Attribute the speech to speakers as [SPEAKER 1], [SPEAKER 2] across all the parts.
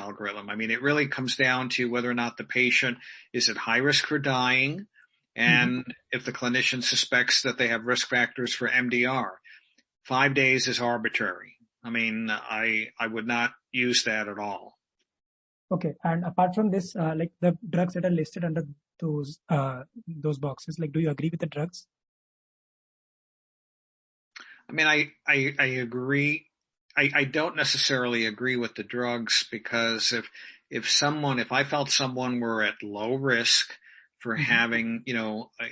[SPEAKER 1] algorithm. I mean, it really comes down to whether or not the patient is at high risk for dying,
[SPEAKER 2] Mm-hmm.
[SPEAKER 1] and if the clinician suspects that they have risk factors for MDR. 5 days is arbitrary. I mean, I would not use that at all.
[SPEAKER 2] Okay. And apart from this, like the drugs that are listed under those boxes, like, do you agree with the drugs?
[SPEAKER 1] I mean, I agree. I don't necessarily agree with the drugs, because if I felt someone were at low risk for
[SPEAKER 2] Mm-hmm.
[SPEAKER 1] having,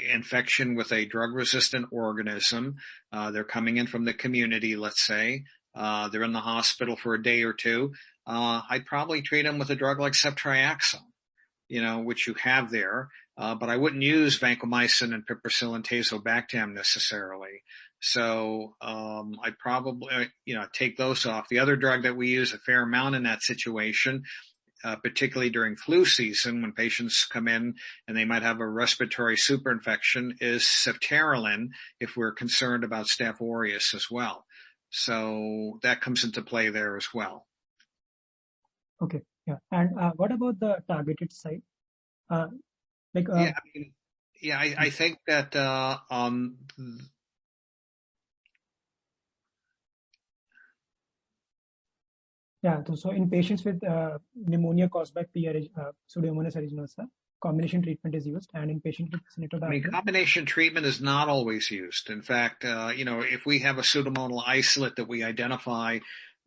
[SPEAKER 1] infection with a drug resistant organism, they're coming in from the community, let's say, they're in the hospital for a day or two, I'd probably treat them with a drug like ceftriaxone, which you have there. But I wouldn't use vancomycin and piperacillin tazobactam necessarily. So, I'd probably, take those off. The other drug that we use a fair amount in that situation, particularly during flu season when patients come in and they might have a respiratory superinfection, is ceftaroline if we're concerned about Staph aureus as well. So that comes into play there as well.
[SPEAKER 2] Okay. Yeah. And what about the targeted site? Uh, like,
[SPEAKER 1] Yeah, I mean, yeah, I think that
[SPEAKER 2] yeah. So in patients with pneumonia caused by Pseudomonas aeruginosa, combination treatment is used, and in patients with
[SPEAKER 1] I mean,
[SPEAKER 2] Acinetobacter.
[SPEAKER 1] combination treatment is not always used. In fact, if we have a pseudomonal isolate that we identify,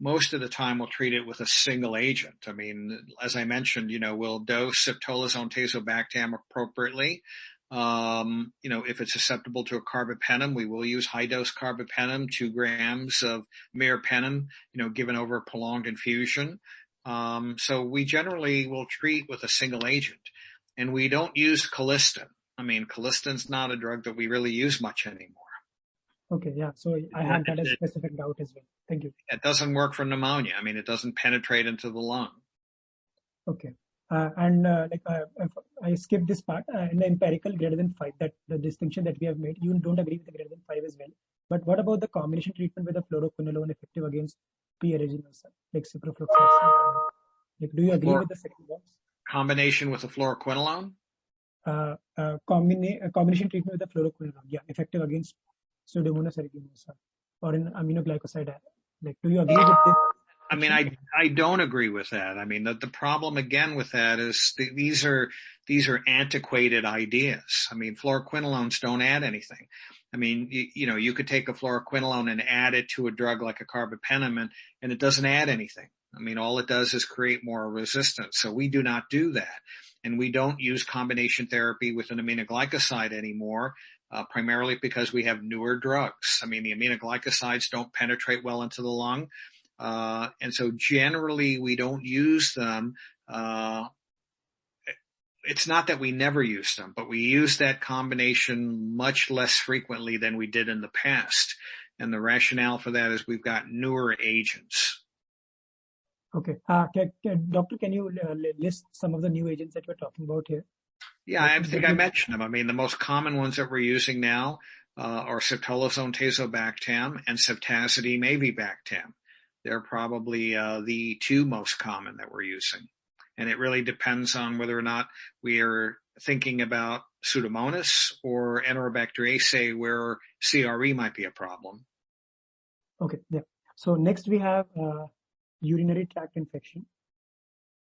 [SPEAKER 1] most of the time we'll treat it with a single agent. I mean, as I mentioned, we'll dose ceftriaxone tazobactam appropriately. If it's susceptible to a carbapenem, we will use high dose carbapenem, 2 grams of meropenem, given over a prolonged infusion. So we generally will treat with a single agent. And we don't use colistin. I mean, colistin's not a drug that we really use much anymore.
[SPEAKER 2] Okay. Yeah. So I had that as a specific doubt as well. Thank you.
[SPEAKER 1] It doesn't work for pneumonia. I mean, it doesn't penetrate into the lung.
[SPEAKER 2] Okay. And if I skip this part, in the empirical greater than 5, that the distinction that we have made, you don't agree with the greater than 5 as well. But what about the combination treatment with the fluoroquinolone effective against P. aeruginosa, like ciprofloxacin? Like, do you agree with the second box?
[SPEAKER 1] Combination with the fluoroquinolone?
[SPEAKER 2] Combination treatment with the fluoroquinolone, yeah, effective against Pseudomonas aeruginosa or in aminoglycoside. Like, do you agree with this?
[SPEAKER 1] I mean, I don't agree with that. I mean, the problem again with that is these are antiquated ideas. I mean, fluoroquinolones don't add anything. I mean, you could take a fluoroquinolone and add it to a drug like a carbapenem, and it doesn't add anything. I mean, all it does is create more resistance. So we do not do that. And we don't use combination therapy with an aminoglycoside anymore, primarily because we have newer drugs. I mean, the aminoglycosides don't penetrate well into the lung. And so generally we don't use them. It's not that we never use them, but we use that combination much less frequently than we did in the past. And the rationale for that is we've got newer agents.
[SPEAKER 2] Okay. Doctor, can you list some of the new agents that we're talking about here?
[SPEAKER 1] Yeah, I think I mentioned them. I mean, the most common ones that we're using now are ceftriaxone tazobactam and ceftazidime avibactam. They're probably the 2 most common that we're using. And it really depends on whether or not we are thinking about Pseudomonas or Enterobacteriaceae, where CRE might be a problem.
[SPEAKER 2] Okay, yeah. So next we have urinary tract infection.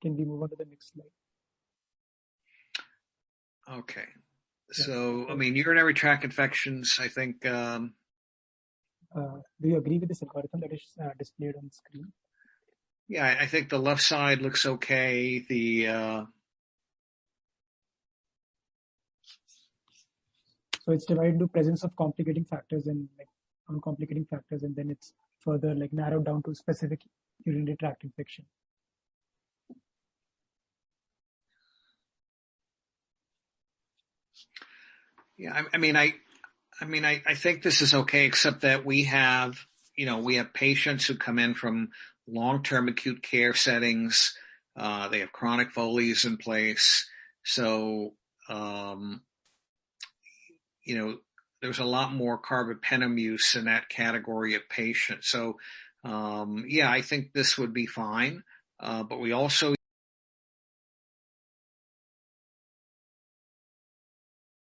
[SPEAKER 2] Can we move on to the next slide?
[SPEAKER 1] Okay. So, I mean, urinary tract infections, I think...
[SPEAKER 2] do you agree with this algorithm that is displayed on the screen?
[SPEAKER 1] Yeah, I think the left side looks okay.
[SPEAKER 2] So it's divided into presence of complicating factors and like uncomplicating factors, and then it's further like narrowed down to specific urinary tract infection.
[SPEAKER 1] Yeah, I think this is okay, except that we have patients who come in from long-term acute care settings. They have chronic Foleys in place. So, there's a lot more carbapenem use in that category of patients. So, I think this would be fine. But we also